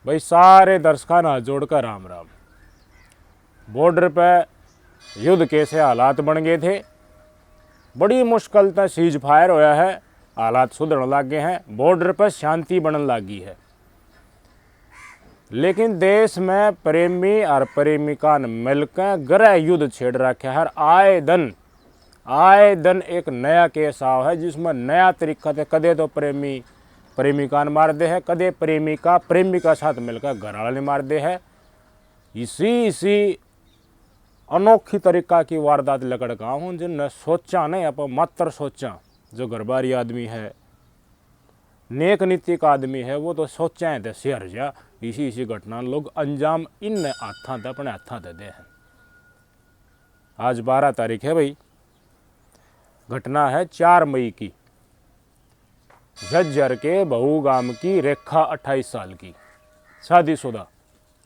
भाई सारे दर्शकों हाथ जोड़कर राम राम। बॉर्डर पे युद्ध कैसे हालात बन गए थे, बड़ी मुश्किल से सीज फायर होया है, हालात सुधरने लग गए हैं, बॉर्डर पर शांति बनने लगी है। लेकिन देश में प्रेमी और प्रेमिका ने मिलकर गृह युद्ध छेड़ रखा है। आए दिन एक नया केस आव है जिसमें नया तरीका से कदे तो प्रेमी प्रेमिका ने मार दे है, कदे प्रेमिका प्रेमिका साथ मिलकर घर वाले मार दे है। इसी अनोखी तरीका की वारदात लकड़ का हूँ जिनने सोचा नहीं, अपन मात्र सोचा। जो घरबारी आदमी है, नेक नीति का आदमी है, वो तो सोचा है शेर जा। इसी घटना लोग अंजाम इन हाथा थे अपने हाथा दे हैं। आज 12 तारीख है भाई, घटना है 4 मई की। झज्जर के बहू गांव की रेखा 28 साल की, शादीशुदा,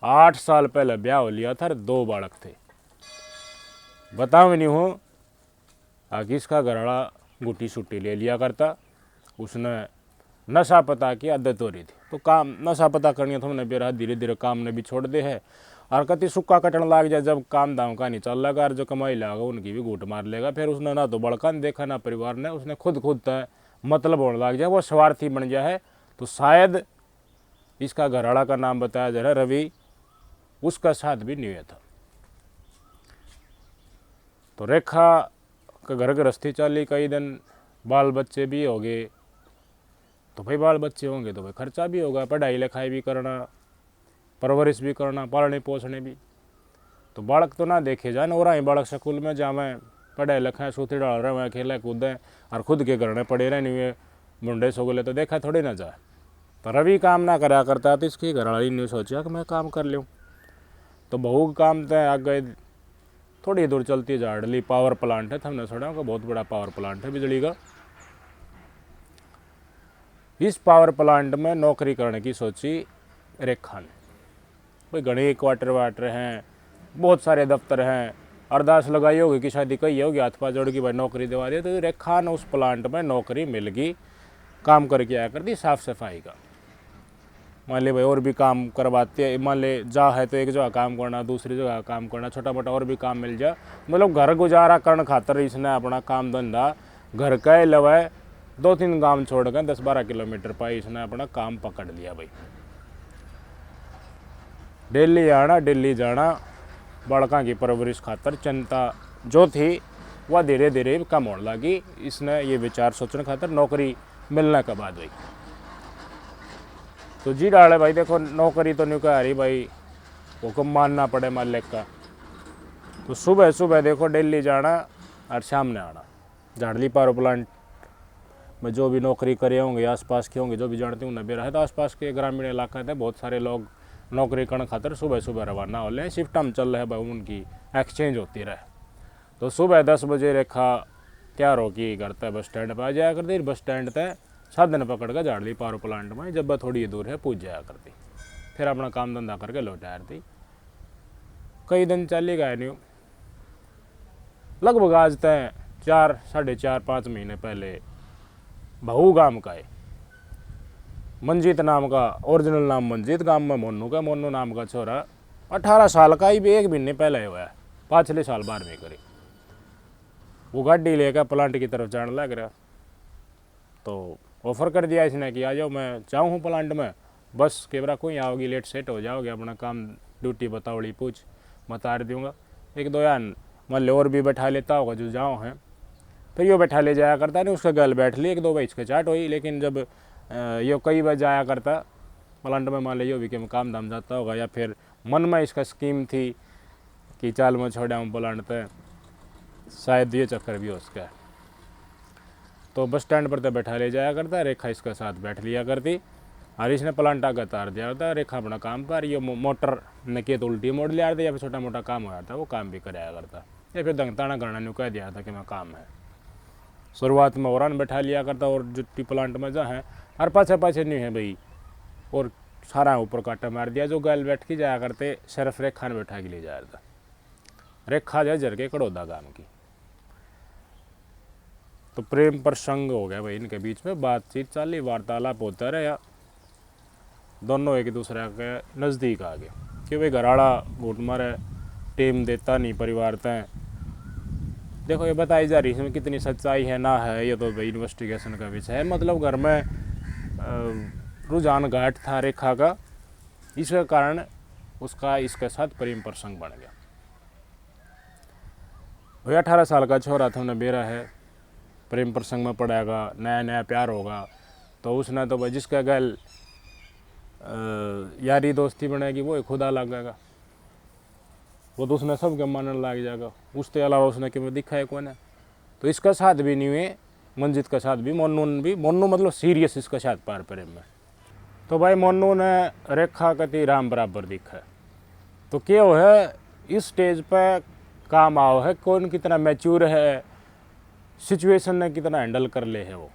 8 साल पहले ब्याह हो लिया था, 2 बालक थे। बताओ नहीं हूँ आगे इसका घरवाला गुटी सुट्टी ले लिया करता, उसने नशा पता की आदत हो रही थी, तो काम नशा पता करनी तो हमने बेरा धीरे धीरे काम ने भी छोड़ दे है। और कति सुक्का कटन लग जाए, जब काम दाम का नहीं चल लगा और जो कमाई लगा उनकी भी घूट मार लेगा। फिर उसने ना तो बड़का ने देखा ना परिवार ने, उसने खुद तय मतलब होने लग जाए, वो स्वार्थी बन जाए है। तो शायद इसका घरवाला का नाम बताया जा रहा है रवि, उसका साथ भी नहीं हुआ था। तो रेखा का घर गृहस्थी चली कई दिन, बाल बच्चे भी हो गए। तो भाई बाल बच्चे होंगे तो भाई खर्चा भी होगा, पढ़ाई लिखाई भी करना, परवरिश भी करना, पालने पोसने भी। तो बालक तो ना देखे जाए, और ही बालक स्कूल में जावे, पढ़ाई लिखाएं, सूती डाल रहे हैं, खेलें कूदें, और खुद के घर में पड़े रहने हुए मुंडे सोगले तो देखा थोड़ी ना जाए। तो रवि काम ना करा करता, तो इसकी घरवाली ने सोचा कि मैं काम कर लूँ। तो बहू काम तय आ गए, थोड़ी दूर चलती झाड़ली पावर प्लांट है, हमने सुना कि बहुत बड़ा पावर प्लांट है बिजली का। इस पावर प्लांट में नौकरी करने की सोची रेखा ने। भाई घने क्वार्टर वाटर हैं, बहुत सारे दफ्तर हैं, अरदास लगाई होगी कि शादी कही होगी, हाथ पाँव जोड़ की भाई नौकरी दिवा दी। तो रेखा ने उस प्लांट में नौकरी मिल गई, काम करके आया करती साफ सफाई का। मान ले भाई और भी काम करवाते हैं, मान ले जा है तो एक जगह काम करना, दूसरी जगह काम करना, छोटा मोटा और भी काम मिल जाए। मतलब घर गुजारा करने खातर इसने अपना काम धंधा घर का अलावा 2-3 गांव छोड़कर 10-12 किलोमीटर पर इसने अपना काम पकड़ लिया भाई। दिल्ली आना दिल्ली जाना, बड़का की परवरिश खातर चिंता जो थी वह धीरे धीरे कम होने लगी। इसने ये विचार सोचने खातर नौकरी मिलने के बाद भाई, तो जी डाले भाई देखो नौकरी तो नहीं कह रही भाई, हुक्म मानना पड़े मालिक का। तो सुबह सुबह देखो दिल्ली जाना और सामने आना। झाड़ली पावर प्लांट में जो भी नौकरी करे होंगे, आसपास के होंगे, जो भी जानते होंगे नबे रहे, तो आसपास के ग्रामीण इलाका थे, बहुत सारे लोग नौकरी करने खातर सुबह सुबह रवाना हो रहे। शिफ्ट हम चल रहे हैं भाई, उनकी एक्सचेंज होती रहे। तो सुबह 10 बजे रेखा तैयार होगी घर तक बस स्टैंड पर आ जाया करती। बस स्टैंड तक साधन पकड़ कर झाड़ली पावर प्लांट में जब थोड़ी दूर है पूछ जाया करती, फिर अपना काम धंधा करके लौट आया करती। कई दिन चली गए नहीं, लगभग आज तक 4-4.5 महीने पहले बहू गांव का है, मंजीत नाम का, ओरिजिनल नाम मंजीत, गांव में मोनू का, मोनू नाम का छोरा 18 साल का ही भी 1 महीने पहले हुआ है, 5 साल 12वीं करी। वो गाड़ी लेकर प्लांट की तरफ जाने लग रहा, तो ऑफर कर दिया इसने कि आ जाओ, मैं जाऊँ हूँ प्लांट में, बस कैमरा कोई आओगी, लेट सेट हो जाओगे, अपना काम ड्यूटी बताओड़ी पूछ बता दूँगा। 1-2 यार मान लो और भी बैठा लेता होगा जो जाओ हैं, फिर यो बैठा ले जाया करता नहीं, उसका गल बैठ ली, 1-2 बार हिचकिचाहट हुई। लेकिन जब यो कई बार जाया करता प्लांट में, मान लो भी कि काम धाम जाता होगा, या फिर मन में इसका स्कीम थी कि चाल में छोड़ा हूँ प्लांट पे, शायद ये चक्कर भी हो उसका। तो बस स्टैंड पर तो बैठा ले जाया करता, रेखा इसके साथ बैठ लिया करती, और इसने प्लांट आगे तार दिया होता। रेखा अपना काम पर, ये मोटर ने के तो उल्टी मोड़ लिया था, या फिर छोटा मोटा काम हो जाता वो काम भी कराया करता, या फिर दंगताना करना नहीं कह दिया था कि मैं काम है। शुरुआत में औरान बैठा लिया करता और जुट्टी प्लांट में जा है, और पाछे नहीं है भाई, और सारा ऊपर काटा मार दिया। जो गैल बैठ के जाया करते सिर्फ रेखा ने बैठा के ले जाया था। रेखा जर के कड़ौदा गांव की। तो प्रेम प्रसंग हो गया भाई इनके बीच में, बातचीत चाली, वार्तालाप होता रहा। दोनों एक दूसरे के नज़दीक आ गए कि भाई घराड़ा घूट मारे, टीम देता नहीं परिवार तय। देखो ये बताई जा रही है, इसमें कितनी सच्चाई है ना है, ये तो भाई इन्वेस्टिगेशन का विषय है। मतलब घर में रुझान घाट था रेखा का, इसके कारण उसका इसके साथ प्रेम प्रसंग बन गया। वही 18 साल का छोरा था, उन्हें बेरा है, प्रेम प्रसंग में पड़ेगा, नया नया प्यार होगा, तो उसने तो भाई जिसका गल यारी दोस्ती बनेगी वो खुदा लगेगा, वो तो उसने सबके मानने लग जाएगा। उसके अलावा उसने कि दिखा है कौन है। तो इसका साथ भी नहीं हुए, मंजित का साथ भी, मोनू मतलब सीरियस इसका साथ पार प्रेम में। तो भाई मोनू ने रेखा कति राम बराबर दिखा है। तो क्या है इस स्टेज पे काम आओ है, कौन कितना मैच्योर है, सिचुएशन ने कितना हैंडल कर ले है। वो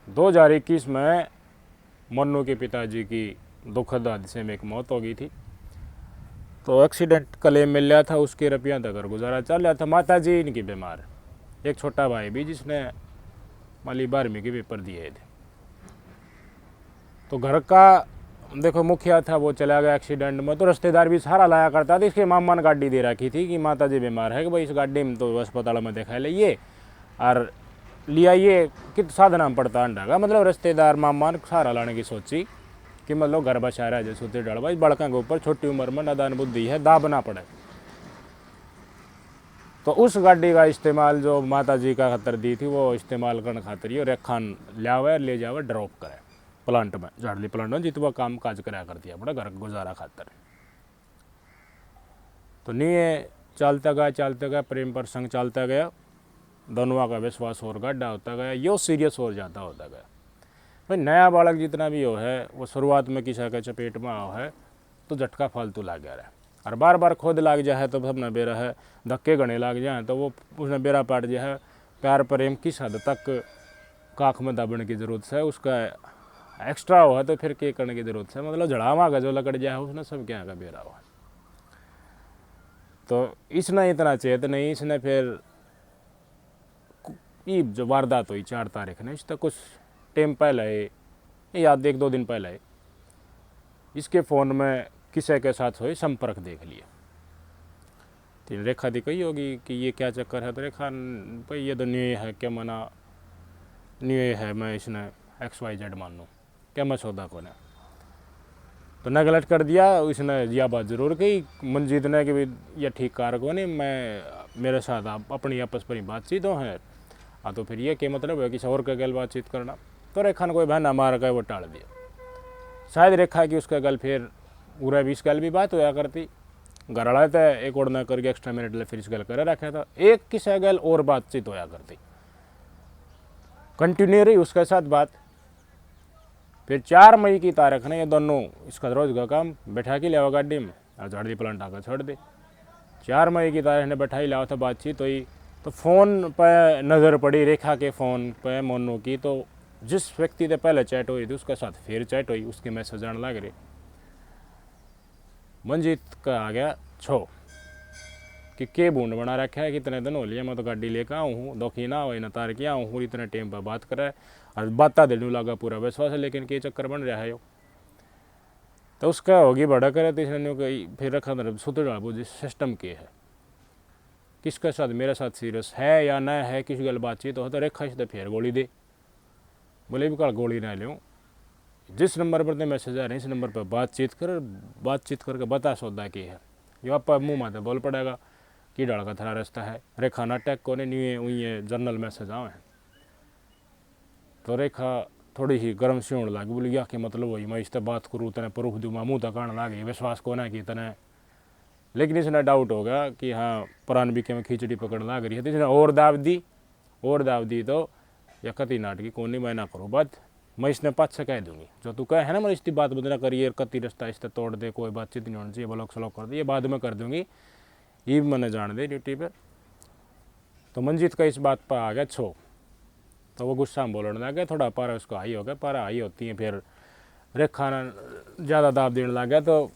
2021 में मोनू के पिताजी की दुखद हादसे में एक मौत हो गई थी। तो एक्सीडेंट क्लेम मिल लिया था, उसके रुपया तक गुजारा चल रहा था। माता जी इनकी बीमार, एक छोटा भाई भी जिसने माली 12वीं के पेपर दिए थे। तो घर का देखो मुखिया था, वो चला गया एक्सीडेंट में। तो रिश्तेदार भी सहारा लाया करता था। इसके मामा ने गाड़ी दे रखी थी कि माता जी बीमार है कि भाई इस गाड़ी में तो अस्पताल में दिखा लिए और लिया, ये कित साधना में पड़ता अंडा का। मतलब रिश्तेदार मामा ने सहारा लाने की सोची कि मतलब घर बचा रहा है, जैसे सूते डल भाई बड़का के ऊपर छोटी उम्र में नादान बुद्धि है, दाब ना पड़े। तो उस गाड़ी का इस्तेमाल जो माता जी का खातर दी थी, वो इस्तेमाल करने खातिर ये रेखा लियावे ले जावे ड्रॉप करे प्लांट में, झाड़ली प्लांट में, जितना काम काज कराया करती है अपना घर गुजारा खातर। तो नहीं चलता गया प्रेम प्रसंग चलता गया, दोनों का विश्वास और गड्ढा होता गया, यो सीरियस हो जाता होता गया। भाई नया बालक जितना भी हो है, वो शुरुआत में किसी के चपेट में आओ है तो झटका फालतू लग गया रहा, और बार बार खुद लाग जाए तो सबने बेरा है, धक्के गणे लग जाए तो वो उसने बेरा पाट जाए। प्यार प्रेम किस हद तक काख में दबने की ज़रूरत है, उसका एक्स्ट्रा हो है तो फिर क्या करने की ज़रूरत है। मतलब झड़ावा का जो लकड़ जाए उसने सब क्या का बेरा हुआ। तो इसने इतना चेत नहीं, इसने फिर ये जो वारदात हुई 4 तारीख ने, इस तक कुछ टाइम पहले, याद 1-2 दिन पहले, इसके फ़ोन में किसी के साथ हुई संपर्क देख लिया। तो रेखा दी कही होगी कि ये क्या चक्कर है। तो रेखा भाई ये तो न्यू है क्या, मना न्यू है, मैं इसने XYZ मान लूँ क्या, मैं सौदा को ने तो नेगलेक्ट कर दिया। इसने यह बात ज़रूर कही मंजीत ने कि भाई ये ठीक कार को नहीं, मैं मेरे साथ आप अपनी आपस पर ही बातचीत हो है। हाँ तो फिर ये क्या मतलब है किसी और का गल बातचीत करना। तो रेखा ने कोई बहाना मार कर वो टाल दिया। शायद रेखा की उसका गल फिर पूरा 20 गल भी बात होया करती, घर आया था एक और ना करके एक्स्ट्रा मिनट ले फिर इस गल कर रखा था, एक किसी गल और बातचीत होया करती, कंटिन्यू रही उसके साथ बात। फिर 4 मई की तारीख ने ये दोनों इसका रोज का काम बैठा के लिया गाड़ी में और झाड़ी प्लांट आकर छोड़ दे। 4 मई की तारीख ने बैठा ही लिया था, बातचीत हुई। तो फ़ोन पर नज़र पड़ी रेखा के फ़ोन पे मोनू की, तो जिस व्यक्ति से पहले चैट हुई थी उसके साथ फिर चैट हुई, उसके मैसेज आने लग रही। मंजीत का आ गया छो कि के बूंद बना रखा है, कितने दिन हो लिए मैं तो गाड़ी लेकर आऊँ हूँ, दुखी ना हो ना तार के आऊँ हूँ, इतने टाइम पर बात करे और बाता देने लगा पूरा विश्वास है, लेकिन के चक्कर बन रहा है। तो उसका होगी बड़ा करे तो इसने फिर रखा सुतर डाल जिस सिस्टम के है, किसके साथ मेरे साथ सीरियस है या ना है, किस गल बातचीत हो तो रेखा इस फिर गोली दे, बोले भी कल गोली ना लूँ, जिस नंबर पर तो मैसेज आ रहे हैं इस नंबर पर बातचीत करके बता सौदा की है। यो आप मुँह माते बोल पड़ेगा कि डाल का थरा रास्ता है, रेखा ना अटैक को नहीं हुई जनरल मैसेज आवे हैं। तो रेखा थोड़ी ही गर्म से होने लगी, बोली या कि मतलब वही मैं इस बात करूँ तने प्रूफ दूँ, मैं मुँह तक आने लगी, विश्वास को ना कि तने। लेकिन इसने डाउट हो गया कि हाँ पुरान बीके में खिचड़ी पकड़ लग रही है, तो इसने और दाव दी तो या कति नाटकी कौन नहीं, मैं ना करूँ बात, मैं इसने पाँच से कह दूंगी जो तू कहे है ना, मैं इसकी बात बदला करिए, कति रास्ता इससे तोड़ दे, कोई बातचीत नहीं होनी चाहिए, ब्लॉक स्लॉक कर दे, ये बाद में कर दूंगी, ये भी मैंने जान दे ड्यूटी पर। तो मंजीत का इस बात पर आ गया छो, तो वो गुस्सा में बोलने लग गया, थोड़ा पारा उसको हाई हो गया, पारा हाई होती है फिर रेखा ज़्यादा दाब देने लग गया। तो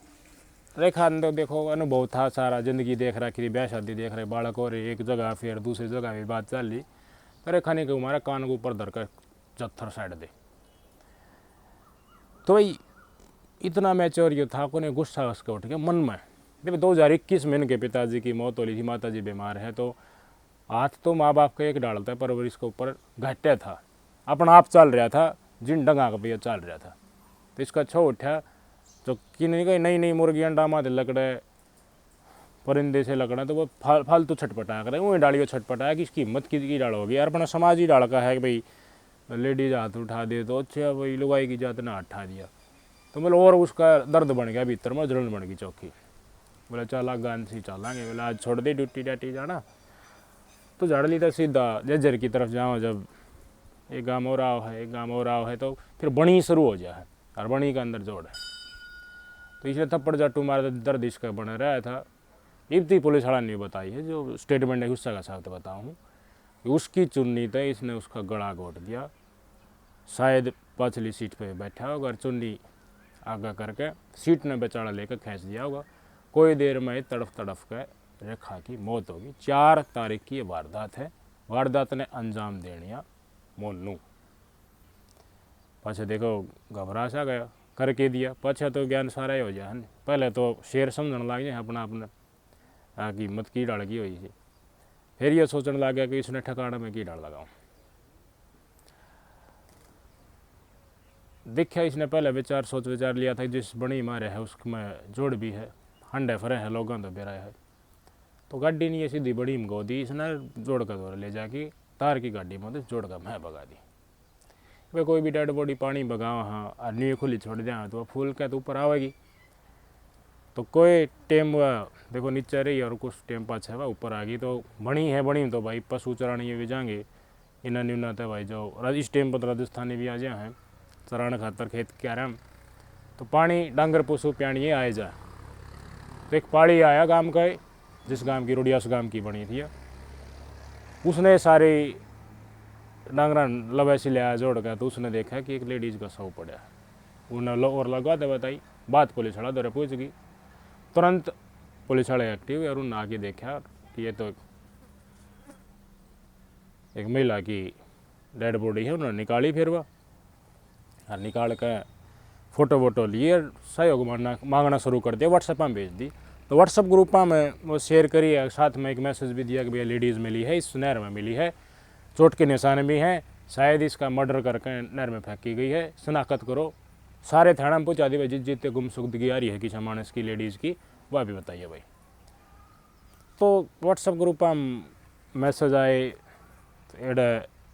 रेखा ने तो देखो अनुभव था सारा, ज़िंदगी देख रखी थी, ब्याह शादी देख रहे, बालक हो रहे, एक जगह फिर दूसरी जगह भी बात चल रही। तो रेखा ने हमारा कान के ऊपर धर कर 74 साइड दे। तो भाई इतना मैच्योर ये था को गुस्सा उसका उठ गया मन में। देखो 2021 में इनके पिताजी की मौत हो रही थी, माता जी बीमार है, तो हाथ तो माँ बाप का एक डालता है, परवरिश के ऊपर घाटा था, अपना आप चल रहा था, जिन डंगा का भैया चल रहा था। तो इसका छो उठा तो कि नहीं कहीं नई नई मुर्गी अंडा माते लकड़े परिंदे से लकड़ा, तो वो फालतू छटपटाया करे, वही डालियो छटपटाया कि इसकी हिम्मत की डाल होगी यार, अपना समाज ही डाल का है कि भाई लेडीज हाथ उठा दे तो अच्छा भाई लुगाई की जात ने हाथ उठा दिया, तो मतलब और उसका दर्द बन गया भीतर में, जलन बन गई चौकी। बोले चल गान सी चलेंगे, बोले आज छोड़ दे ड्यूटी डाटी जाना, तो झाड़ ली था सीधा जज्जर की तरफ जाओ। जब एक गाँव और आओ है, एक गाँव और आओ है, तो फिर बणी शुरू हो जाए और बणी का अंदर जोड़ है, तो इसलिए थप्पड़ जाटू मारे दर्द इसका बना रहा था। इतनी पुलिस वाला नहीं बताई है, जो स्टेटमेंट है गुस्सा का साथ बताऊँ, उसकी चुन्नी तो इसने उसका गला घोट दिया, शायद पछली सीट पे बैठा होगा और चुन्नी आगा करके सीट ने बेचारा लेकर खींच दिया होगा। कोई देर में तड़फ तड़फ के रेखा की मौत होगी। 4 तारीख की ये वारदात है। वारदात ने अंजाम देनिया मोनू। पाछे देखो घबरा सा गया, करके दिया, पाछा तो ज्ञान सारा ही हो जाए। पहले तो शेर समझने लग जाए अपना अपने की हिम्मत की डाल की हुई थी, फिर ये सोचने लग गया कि इसने ठिकाने में की डाल लगाऊँ। देखा इसने पहले विचार सोच विचार लिया था, जिस बड़ी मारे है उसमें जोड़ भी है, हंडे फरे है, लोगों तो बेरा है, तो गाड़ी नहीं ये सीधी बड़ी में गोदी, इसने जोड़ कर दौड़ ले जाके तार की गाड़ी में जोड़ कर मैं भगा दी। वे कोई भी डेड बॉडी पानी भगाओ हाँ और नींव खुली छोड़ जाए तो वह फूल के तो ऊपर आवेगी, तो कोई टेम वह देखो नीचे रही और कुछ टेम पाछे वह ऊपर आ गई। तो बनी है, बनी तो भाई पशु चरानी भी जाएंगे इन्हें न्यूना था भाई, जो इस टेम पर राजस्थानी भी आ जाए हैं चराने खातर खेत के आराम, तो पानी डांगर पशु प्याणी आए जा। तो एक पाड़ी आया गांव का, जिस गांव की रोडिया उस गांव की बनी थी, उसने सारी डांगरा लवैसी ले आया जोड़ का, तो उसने देखा कि एक लेडीज़ का शव पड़ा है। उन्हें और लगवा दे बताई, बात पुलिस वाला दौरे पूछ गई, तुरंत पुलिस वाले एक्टिव हुए और उन्हें आके देखा कि ये तो एक महिला की डेड बॉडी है। उन्होंने निकाली, फिर वह और निकाल कर फ़ोटो वोटो लिए, सहयोग मांगना शुरू कर दिया, व्हाट्सएप में भेज दी। तो व्हाट्सएप ग्रुप में वो शेयर करी, साथ में एक मैसेज भी दिया कि भैया लेडीज़ मिली है, इस नहर में मिली है, चोट के निशान भी हैं, शायद इसका मर्डर करके नहर में फेंकी गई है, शनाख्त करो। सारे थाना में पहुँचा दी भाई, जितने गुमशुदगी आ रही है किसी मानस की लेडीज़ की, वह भी बताइए भाई। तो व्हाट्सएप ग्रुप में मैसेज आए, एड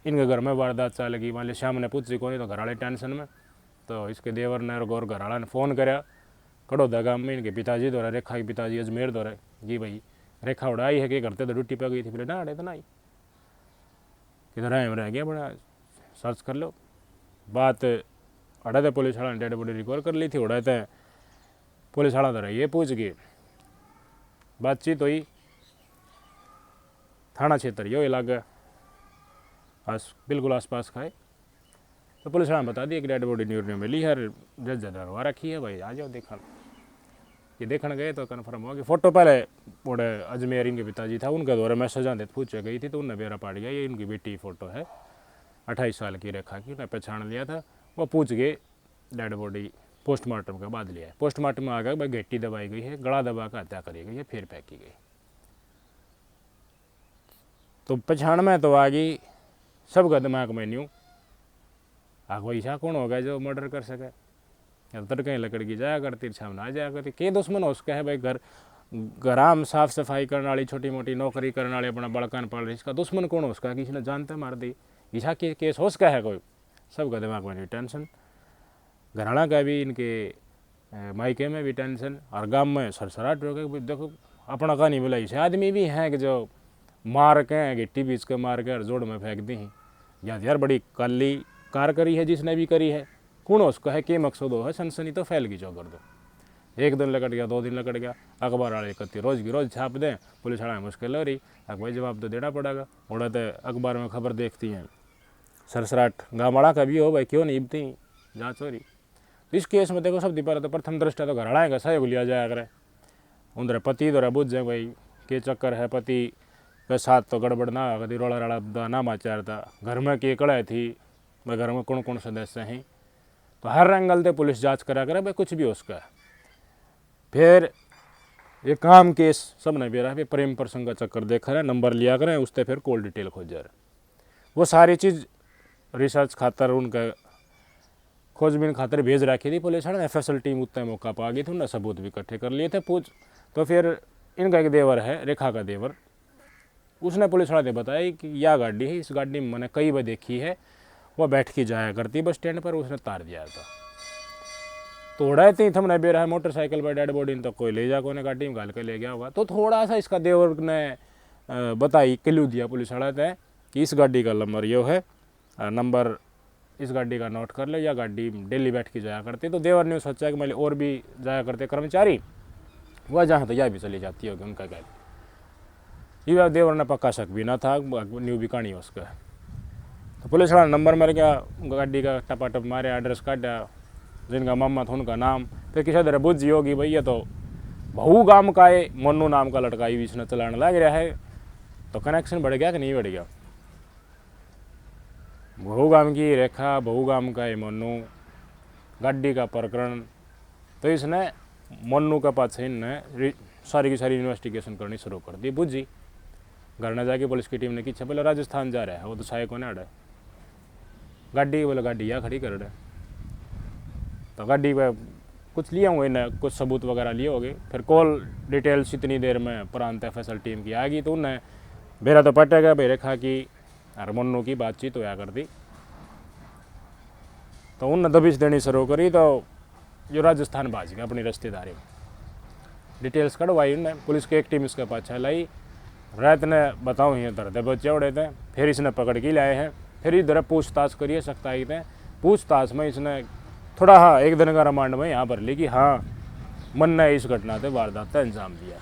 इनके घर में वारदात चल गई, मान ली शाम ने पूछी कौन, तो घर वाले टेंशन में। तो इसके देवर ने और गौर घर वाला ने फ़ोन कराया कड़ौदा गाँव में, इनके पिताजी द्वारा, रेखा के पिताजी अजमेर द्वारा, जी भाई रेखा उड़ाई है कि करते तो ड्यूटी पर गई थी। बोले ना अड़े तो नहीं, किधर आए रह गया, बड़ा सर्च कर लो। बात अड़े थे पुलिस वाला ने डेड बॉडी रिकवर कर ली थी, उड़ाए थे पुलिस वाला द्वारा ये पूछ गए, बातचीत हुई, थाना क्षेत्र यो इलाका बिल्कुल आसपास का है। तो पुलिस वाला बता दिया कि डेड बॉडी न्यूर मिली है, जज डरवा रखी है भाई, आ जाओ देखा। ये देखने गए तो कन्फर्म हो गया। फ़ोटो पहले बड़े अजमेर इनके पिताजी था, उनके द्वारा मैसेज आते पूछे गई थी, तो उनने बेरा पाड़ गया ये इनकी बेटी फ़ोटो है 28 साल की रेखा की, उन्हें पहचान लिया था। वो पूछ गए, डेड बॉडी पोस्टमार्टम के बाद लिया है। पोस्टमार्टम में आ गया भाई घट्टी दबाई गई है, गला दबा कर हत्या करी गई है, फिर फेंकी गई। तो पहचान में तो आ गई, सबका दिमाग में न्यू आग ऐसा कौन होगा जो मर्डर कर सके, तर कहीं लकड़ की जाया करती छावना आ जाया करती, के दुश्मन हो उसका है भाई, घराम साफ सफाई करने वाली छोटी मोटी नौकरी करने वाले अपना बड़कान पड़ रही, इसका दुश्मन कौन हो उसका, किसी ने जानते मार दी, ईसा के केस हो उसका है कोई, सबका दिमाग में टेंशन। घराना का भी, इनके मायके में भी टेंशन, और गांव में सरसराट हो गए। देखो अपना का नहीं बोला, ऐसे आदमी भी हैं कि जो मार के गिट्टी बीच के मार के जोड़ में फेंक दी हैं, यार बड़ी काली कार करी है जिसने भी करी है, कौन उसका है, के मकसद हो है, सनसनी तो फैल गई जो कर दो। एक दिन लकड़ गया, 2 दिन लकड़ गया, अखबार वाले कत्ती रोज़ की रोज़ छाप दें, पुलिस वाला मुश्किल हो रही, भाई जवाब तो देना पड़ेगा। उड़ाते अखबार में खबर देखती हैं, सरसराट गाँव वाला का भी हो भाई, क्यों नहीं इबती जाँच हो रही। तो इस केस में देखो सब पहले तो प्रथम दृष्टा तो घराड़ा का सहयोग लिया जाया करे, उधर पति द्वारा बुझ जाए भाई के चक्कर है, पति के साथ तो गड़बड़ ना कभी रोड़ा राड़ा ना माचार था, घर में के कड़ाई थी, मैं घर में कौन कौन सदस्य हैं, तो हर एंगल से पुलिस जांच करा करे भाई कुछ भी हो उसका। फिर ये काम केस सब ने भी रहा, प्रेम प्रसंग का चक्कर देखा रहे, नंबर लिया करें उससे फिर कॉल डिटेल खोज जा रहे, वो सारी चीज़ रिसर्च खातर उनका खोजबीन खातर भेज रखी थी पुलिस ने। एफएसएल टीम उतना मौका पा गई थी, उन्होंने सबूत भी इकट्ठे कर लिए थे पूछ। तो फिर इनका एक देवर है, रेखा का देवर, उसने पुलिस वाले ने बताया कि यह गाड़ी है, इस गाड़ी में मैंने कई बार देखी है, वह बैठ के जाया करती बस स्टैंड पर, उसने तार दिया था। तो उड़ाते ही थमने बेरा है मोटरसाइकिल पर डेड बॉडी तो कोई ले जा को गाड़ी में घाल के ले गया हुआ। तो थोड़ा सा इसका देवर ने बताई, क्लू दिया पुलिस वाले ने कि इस गाड़ी का नंबर यो है, नंबर इस गाड़ी का नोट कर ले, या गाड़ी डेली बैठ के जाया करती। तो देवर ने सोचा कि मैं और भी जाया करते कर्मचारी, वह जहाँ तो यह भी चली जाती होगी उनका गाड़ी। ये देवर ने पक्का शक भी ना था, न्यू भी कहानी उसका। तो पुलिस वाला नंबर मर गया, गाड़ी का टपाटप मारे, एड्रेस काटा, जिनका मामा था उनका नाम। फिर किसी तरह बुझी होगी भैया तो बहू गांव का है, मोनू नाम का लड़का बीच में चलाने लग रहा है। तो कनेक्शन बढ़ गया कि नहीं बढ़ गया? बहू गांव की रेखा, बहू गांव का है मोनू, गाड़ी का प्रकरण। तो इसने मोनू के पास इनने सारी की सारी इन्वेस्टिगेशन करनी शुरू कर दी। बुझी घर न जाके पुलिस की टीम ने खींचा, बोले राजस्थान जा रहा है, वो तो साय को नहीं अड़ा गाड़ी, बोले गाड़ी या खड़ी कर रहे। तो गाड़ी पे कुछ लिया हुए ना, कुछ सबूत वगैरह लिए होंगे। फिर कॉल डिटेल्स इतनी देर में प्रांत एफएसएल टीम की आ गई, तो उन्हें बेरा तो पटेगा भाई रेखा की और मुन्नू की बातचीत होया करती। तो उन्हें दबिश देनी शुरू करी, तो जो राजस्थान भाज गया अपनी रिश्तेदारी में। डिटेल्स कढ़वाई उन्हें, पुलिस की एक टीम इसके पाछा लाई, रात ने बताऊँ ये धरते बच्चे उड़े थे। फिर इसने पकड़ के लाए हैं, फिर इधर पूछताछ करिए सकता ही थे। पूछताछ में इसने थोड़ा हाँ एक दिन का रिमांड में यहाँ पर ली कि हाँ मन ने इस घटना से वारदात का अंजाम दिया।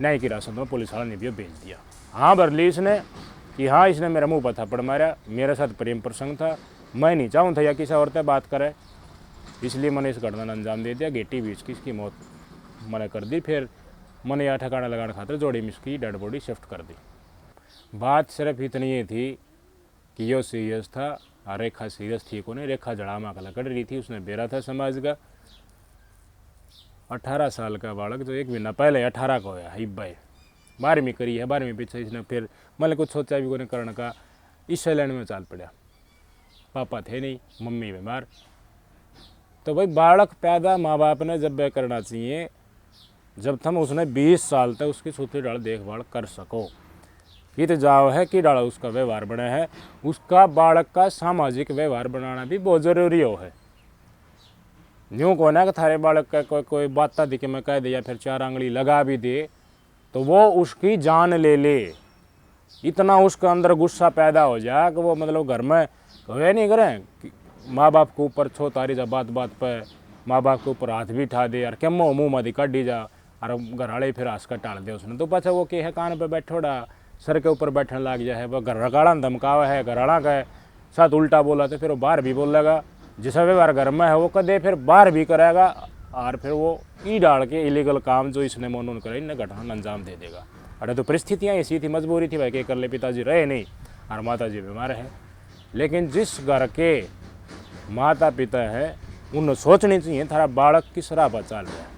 न्यायिक हिरासत में पुलिस वाला ने भी भेज दिया। हाँ भर ली इसने कि हाँ इसने मेरे मुंह पर थप्पड़ मारा, मेरे साथ प्रेम प्रसंग था, मैं नहीं चाहूँ था या किसी और से बात करे, इसलिए मैंने इस घटना का अंजाम दे दिया। गेटी बीच की इसकी मौत मैंने कर दी। फिर मैंने यह ठिकाना लगाने खातिर जोड़ी में इसकी डेड बॉडी शिफ्ट कर दी। बात सिर्फ इतनी ही थी कि यो सीरियस था और रेखा सीरियस थी को नहीं। रेखा जड़ामा का लकड़ रही थी, उसने बेरा था समाज का। 18 साल का बालक जो एक महीना पहले 18 का होया हिब्बा 12वीं करी है, 12वीं पीछे इसने फिर मैंने कुछ सोचा भी कोई करने का, इस लाइन में चाल पड़ा। पापा थे नहीं, मम्मी बीमार। तो भाई बालक पैदा माँ बाप ने जब वह करना चाहिए जब तुम उसने 20 साल तक उसकी सूती डाल देखभाल कर सको। ये तो जाओ है कि डाला उसका व्यवहार बना है, उसका बालक का सामाजिक व्यवहार बनाना भी बहुत ज़रूरी हो है। यूँ को ना कि थारे बालक का कोई बात दिखे मैं कह दे या फिर 4 आंगली लगा भी दे तो वो उसकी जान ले ले, इतना उसके अंदर गुस्सा पैदा हो जाए कि वो मतलब घर में वह नहीं करें कि माँ बाप के ऊपर छो तारी जा, बात बात पे माँ बाप के ऊपर हाथ भी ठा दे यार क्या मुँह मदी काटी जा और घर वाले फिर हंस कर टाल दे उसने। तो पाछा वो के है कान पे बैठोड़ा सर के ऊपर बैठने लग जाए, वह घर काड़ा धमकावा है, घर वाला का साथ उल्टा बोला तो फिर वो बाहर भी बोलेगा। जिस व्यवहार घर में है वो कदे फिर बाहर भी करेगा और फिर वो ई डाल के इलीगल काम जो इसने मोनून करे इन घटना अंजाम दे देगा। अरे तो परिस्थितियाँ ऐसी थी, मजबूरी थी भाई के कर ले, पिताजी रहे नहीं और माता जी बीमार है। लेकिन जिस घर के माता पिता है उन्हें सोचनी चाहिए थारा बालक किस राह पर चल रहा है।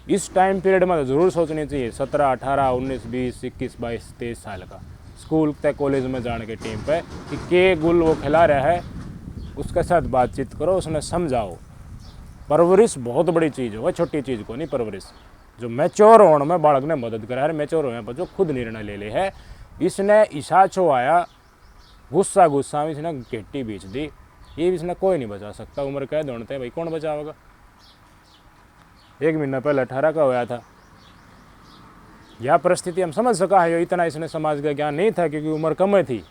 इस टाइम पीरियड में तो ज़रूर सोचनी चाहिए 17, 18, 19, 20, 21, 22, 23 साल का स्कूल तक कॉलेज में जाने के टाइम पे कि के गुल वो खिला रहा है, उसके साथ बातचीत करो, उसने समझाओ। परवरिश बहुत बड़ी चीज़ हो, छोटी चीज़ को नहीं परवरिश। जो मैच्योर होने में बालक ने मदद करा है, मैच्योर होने पर जो खुद निर्णय ले ले है। इसने ईशा छो आया गुस्सा में इसने घेटी बेच दी, ये इसने कोई नहीं बचा सकता। उम्र कह दौड़ते भाई कौन बचाओगा। 1 महीना पहले 18 का होया था। यह परिस्थिति हम समझ सका है, इतना इसने समाज का ज्ञान नहीं था क्योंकि उम्र कम थी।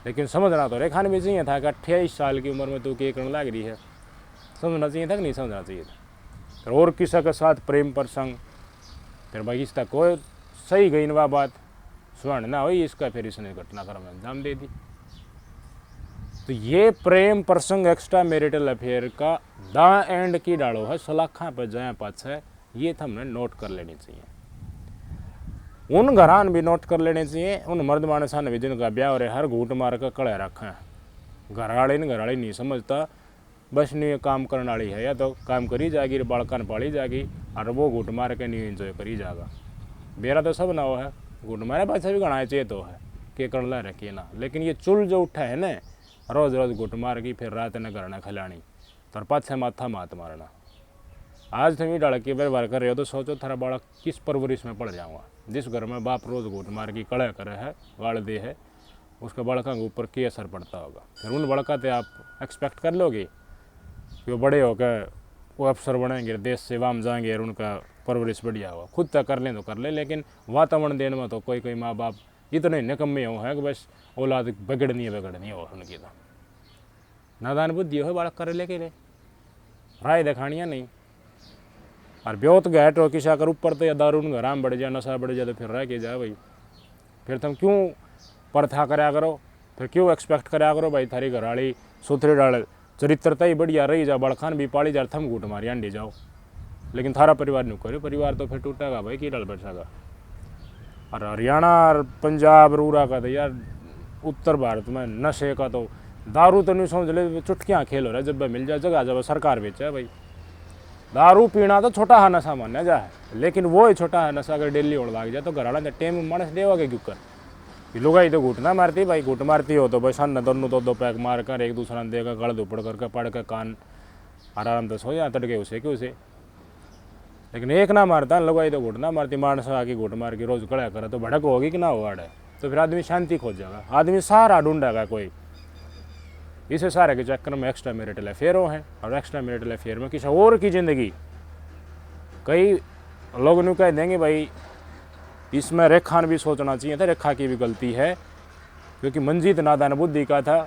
लेकिन समझना तो रेखा ने भी चाहिए था कि 28 साल की उम्र में तो के करने लग रही है, समझना चाहिए था कि नहीं समझना चाहिए था। फिर और किसी के साथ प्रेम प्रसंग, फिर भाई इसका कोई सही गई ना बात स्वर्ण ना हुई इसका, फिर इसने घटनाक्रम में अंजाम दे दी। तो ये प्रेम प्रसंग एक्स्ट्रा मैरिटल अफेयर का द एंड की डालो है, सलाखा पर जाए पाछ है, ये तो हमने नोट कर लेनी चाहिए। उन घरान भी नोट कर लेने चाहिए, उन मर्द मानसा ने भी जिनका ब्याह और हर घूट मार कर कड़े रखे हैं घर वाले नहीं समझता, बस नहीं काम करने वाली है या तो काम करी जाएगी, बालकन पाली जाएगी और वो घूट मार के नहीं एंजॉय करी जाएगा। मेरा तो सब ना हो है, घूट मारे पाछा भी गणा चाहिए तो है के कर ला रखिए ना, लेकिन ये चुल जो उठा है ना रोज रोज घुट मार की, फिर रात ने घर खिलानी तो पाछे माथा मात मारना। आज तुम डाल के व्यवहार कर रहे हो तो सोचो थारा बालक किस परवरिश में पड़ जाऊंगा। जिस घर में बाप रोज घूट मार की कड़ा करे है, गाड़ दे है, उसके बड़का के ऊपर क्या असर पड़ता होगा। फिर उन बड़का से आप एक्सपेक्ट कर लोगे कि वो बड़े होकर वो अफसर बनेंगे, देश सेवा में जाएंगे और उनका परवरिश बढ़िया होगा। खुद तक कर लें तो कर ले, लेकिन वातावरण देने में तो कोई माँ बाप इतने निकम्मे हो हैं कि बस औलाद बिगड़नी हो उनकी तो नादान बुद्धि हो बालक कर लेके ले राय दिखानिया नहीं। और ब्योत गैट हो किसा कर ऊपर तो या दारू घर में बढ़ जाए, नशा बढ़ जाए तो फिर रह के जाए भाई। फिर तुम क्यों प्रथा कराया करो, फिर क्यों एक्सपेक्ट कराया करो भाई थारी घरवाली सुथरी डाल चरित्रता ही बढ़िया रही जा, बड़खान भी पाली जा, थम घूट मारी अंडी जाओ, लेकिन थारा परिवार नहीं करे, परिवार तो फिर टूटेगा भाई, की डाल बैठेगा। और हरियाणा और पंजाब रूरा का तो यार उत्तर भारत में नशे का तो दारू तो नहीं समझ ले, चुटकियाँ खेल हो रहा है, जब मिल जाए जगह जब सरकार बेचे है भाई। दारू पीना तो छोटा हाँ नशा माना जाए, लेकिन वो ही छोटा है नशा अगर डेली उड़ लाग जाए तो घर वाला टेम मानस देवा के क्यों कर। लुगाई तो घुटना मारती भाई, घुट मारती हो तो बस अन्य दोनों दो पैक मार कर एक दूसरा ने देगा, गड़ दुपड़ करके पड़ के कान आराम तो सो जाए तड़के उसे क्यों उसे। लेकिन एक ना मारता लुगाई तो घुटना मारती, मानस आके घुट मार के रोज कड़ा करे तो भड़क होगी कि ना हो अड़े, तो फिर आदमी शांति खोज जाएगा, आदमी सारा ढूंढेगा कोई। इसे सारे के चक्कर में एक्स्ट्रा मैरिटल अफेयरों हैं, और एक्स्ट्रा मैरिटल अफेयर में किसी और की ज़िंदगी। कई लोग यूँ कह देंगे भाई इसमें रेखा ने भी सोचना चाहिए था, रेखा की भी गलती है, क्योंकि मंजीत नादान बुद्धि का था,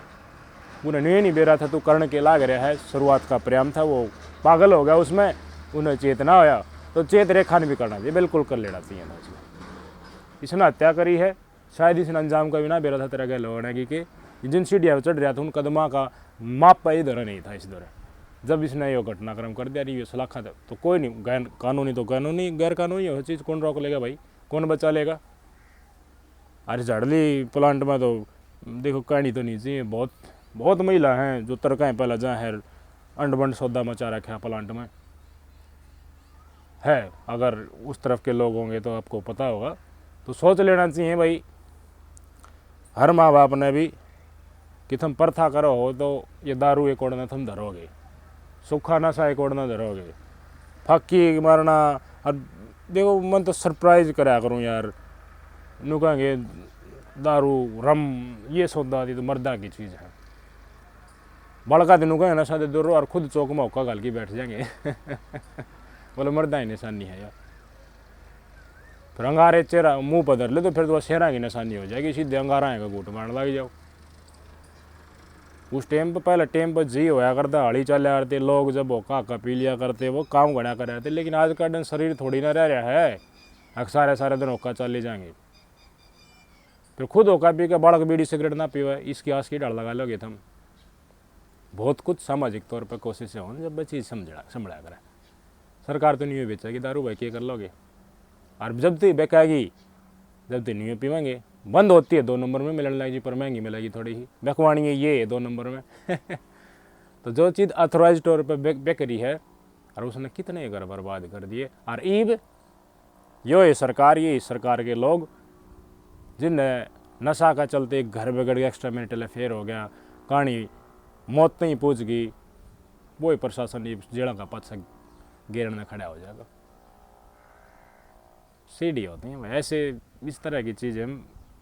उन्हें नहीं बेरा था तो कर्ण के लाग रहा है, शुरुआत का प्रेम था वो पागल हो गया उसमें, उन्हें चेतना होया तो चेत रेखा ने भी करना चाहिए, बिल्कुल कर लेना चाहिए था। इसने हत्या करी है, शायद इसने अंजाम का भी ना बेरा था तेरा गल होने की जिन सीढ़ियाँ चढ़ रहा था उन कदमा का मापा ही दौरा नहीं था इस दौरान। जब इसने ये घटनाक्रम कर दिया ये सलाखा था तो कोई नहीं, गैर कानूनी तो कानूनी, गैर कानूनी हो चीज़ कौन रोक लेगा भाई, कौन बचा लेगा। अरे झाड़ली प्लांट में तो देखो कहानी तो नहीं चाहिए, बहुत बहुत महिला हैं जो तरकाएँ पहला जहाँ है अंड बंड सौदा मचा रखा प्लांट में है। अगर उस तरफ के लोग होंगे तो आपको पता होगा, तो सोच लेना चाहिए भाई हर माँ बाप ने भी कि तुम प्रथा करो हो तो ये दारू एक ओढ़ना तुम धरोगे, सूखा नशा एक ओढ़ना धरोगे, फक्की मारना। और देखो मन तो सरप्राइज कराया करूँ यार, नु कहेंगे दारू रम ये सौदा दी तो मर्दा की चीज़ है, बड़का दिनों कहें नशा दे दो और खुद चौक में हुक्का गाल के बैठ जाएंगे बोले मर्दा ही निशानी है यार। फिर अंगारे चेहरा मुंह पर धर ले तो फिर तो शेरा की निशानी हो जाएगी, सीधे अंगारा है घूट मारने लग जाओ। उस टाइम पर पहले टाइम पर जी होया करता, हड़ी चल करते लोग, जब होका का पी लिया करते वो काम घड़ा कर रहे थे। लेकिन आज का दिन शरीर थोड़ी ना रह रहा है, अक्सर सारे दिन होका चल जाएंगे। फिर खुद होका पी के बालक बीड़ी सिगरेट ना पीवे, इसकी आस की डर लगा लोगे तुम। बहुत कुछ सामाजिक तौर पर कोशिशें हों जब चीज़ समझा करें। सरकार तो नहीं बेचेगी दारू भाई, क्या कर लोगे। और जब तक बेचेगी जब तक नहीं पीवेंगे, बंद होती है 2 नंबर में मिलने लगी, पर महंगी मिलेगी थोड़ी ही, बेकवानी है ये 2 नंबर में तो जो चीज़ अथोराइज तौर पर बेकरी है और उसने कितने घर बर्बाद कर दिए। और ईब यो है सरकार, ये सरकार के लोग जिन्हें नशा का चलते घर बिगड़ गया, एक्स्ट्रा मैरिटल अफेयर हो गया, कहानी मौत नहीं पूछ गई, वो ही प्रशासन जेड़ा का पाछा घेरने खड़ा हो जाएगा। सीढ़ी होती हैं ऐसे, इस तरह की चीज़ें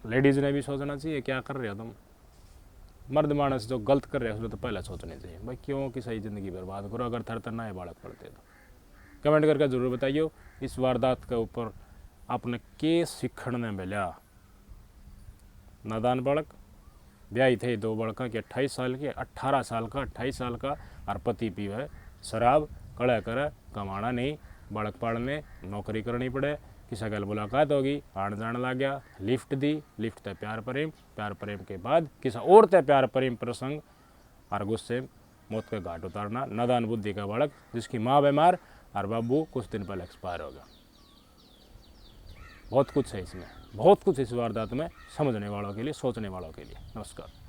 लेडीज़ ने भी सोचना चाहिए। क्या कर रहे हो तुम, मर्द मानस जो गलत कर रहे हो उसने तो पहले सोचना चाहिए भाई, क्यों की सही ज़िंदगी बर्बाद करो। अगर थर ना है बालक पड़ते तो कमेंट करके ज़रूर बताइए इस वारदात के ऊपर आपने के सीखने मिला। नादान बालक ब्याही थे 2 बड़का के 28 साल के, 18 साल का 28 साल का, और पति पीवे शराब, कड़ा करे, कमाना नहीं, बालक पालने नौकरी करनी पड़े, किसी गल मुलाकात होगी, आन जान लग गया, लिफ्ट दी, लिफ्ट ते प्यार प्रेम के बाद किसी और ते प्यार प्रेम प्रसंग और गुस्से मौत के घाट उतारना। नादान बुद्धि का बालक जिसकी माँ बीमार और बाबू कुछ दिन पहले एक्सपायर हो गया। बहुत कुछ है इसमें, बहुत कुछ इस वारदात में समझने वालों के लिए, सोचने वालों के लिए। नमस्कार।